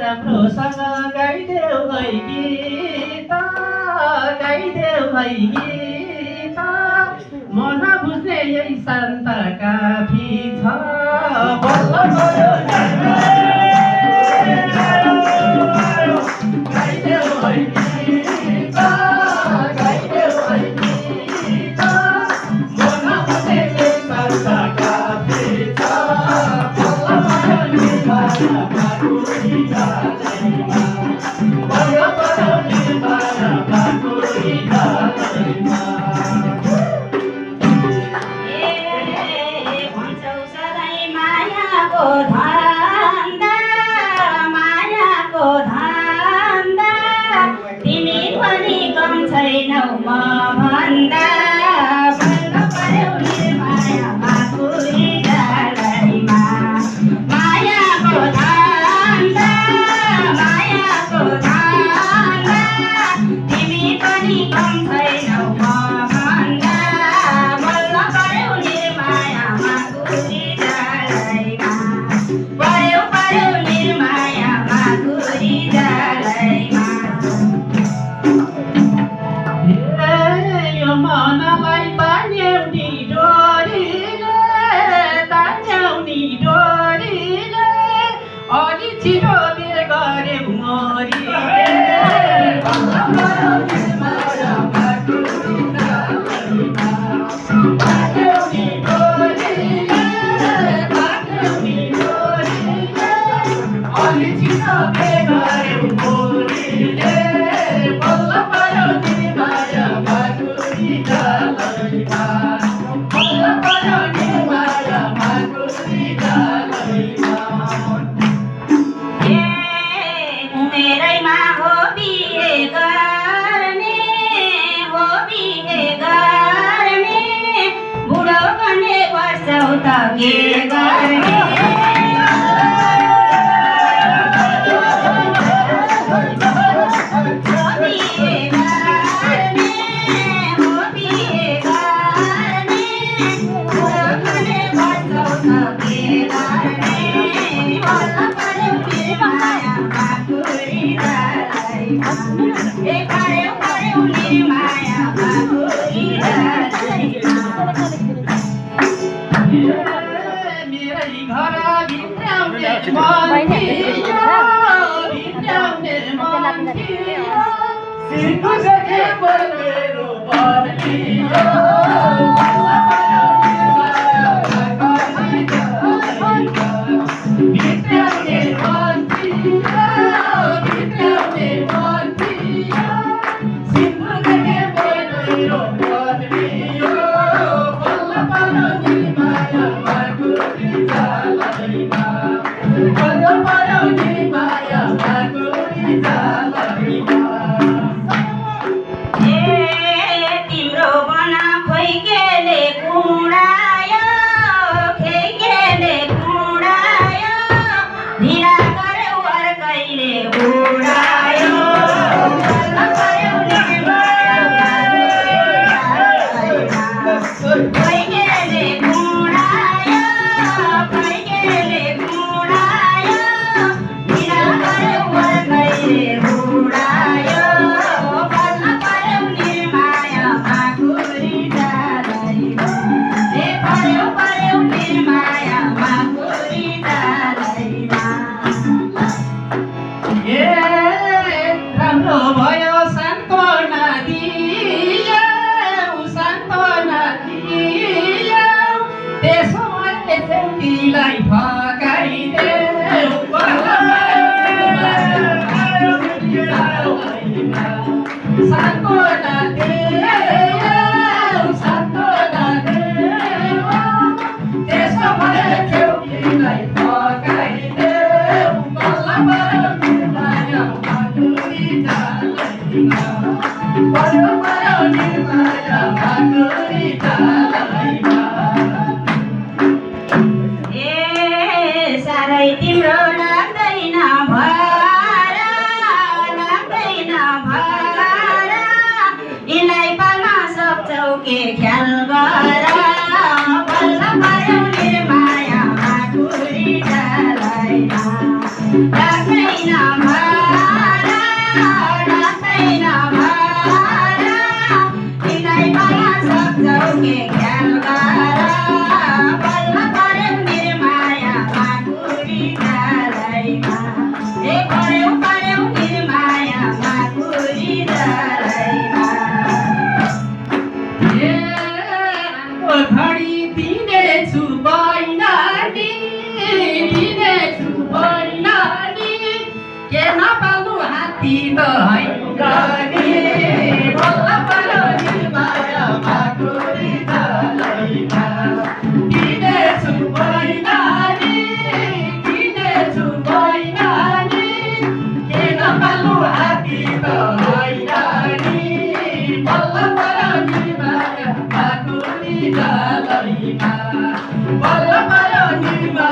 राम्रोसँग गाइदेऊ है गीत गाइदेऊ है गीत मन बुझ्ने यही शान्त काफी छ बल्ल गयो गाइदेऊ है गीत गाइदेऊ है गीत मन बुझ्ने यही शान्त काफी छ छैनौ म भन्दा बल्ल पर्यौ निर्मायामा कुरी डाँडैमा मायाको धान्दा तिमी पनि कम छैनौ म भन्दा बल्ल पर्यौ निर्मायामा कुरी डाँडैमा पर्यौ निर्मायामा कुरी डाँडैमा मनलाई तान्यौनी डोरीले अलि छिटो बिहे गर्यौ मोरीले अलि छिटो बिहे गर्यौ मोरीले बल्ल पर्यौ निर्मायामा कुरी डाँडैमा बल्ल पर्यौ निर्मायामा कुरी डाँडैमा उमेरैमा हो बिहे गर्ने बुढो गर्ने वर्षौ त के गर्ने मेरै घर भित्राउने मन थियो सिङ्गो सखे मेरो मन थियो भित्राउने मन थियो सिङ्गो सखे मेरो मन थियो बल्ल पर्यौ निर्मायामा कुरी डाँडैमा बल्ल पर्यौ निर्मायामा कुरी डाँडैमा तिम्रो बना खोइ केले कुडायो ढिला गर्यौ अर्कैले उडायो बल्ल पर्यौ निर्मायामा खोइ केले कुडायो ढिला गर्यौ अर्कैले उडायो बल्ल पर्यौ निर्मायामा कुरी डाँडैमा पर्यौ निर्मायामा कुरी डाँडैमा राम्रो भयो सान्त्वना दियौ त्यसो मैले तिमीलाई फकाइदेऊ सान्त्वना देऊ त्यसो मैले तिमीलाई फकाइदेऊ बल्ल पर्यौ निर्मायामा कुरी डाँडैमा पर्यौ निर्मायामा कुरी डाँडैमा साह्रै तिम्रो लाग्दैन राख्दैन भारा राख्दैन भारा तिमीलाई पाउन सक्छौ के ख्याल गर बल्ल पर्यो निर्माया माकुरी डालैमा ए पर्यो निर्माया माकुरी डालैमा घडी दिनेछु बैनानी दिनेछु बैनानी के नपाल्नु हात्ती त होइन नि बल्ल पर्यो निर्माया माकुरी डालैमा दिनेछु बैनानी दिनेछु बैनानी के नपाल्नु हात्ती त होइन नि बल्ल पर्यो निर्माया माकुरी डालैमा बल्ल पर्यो निर्माया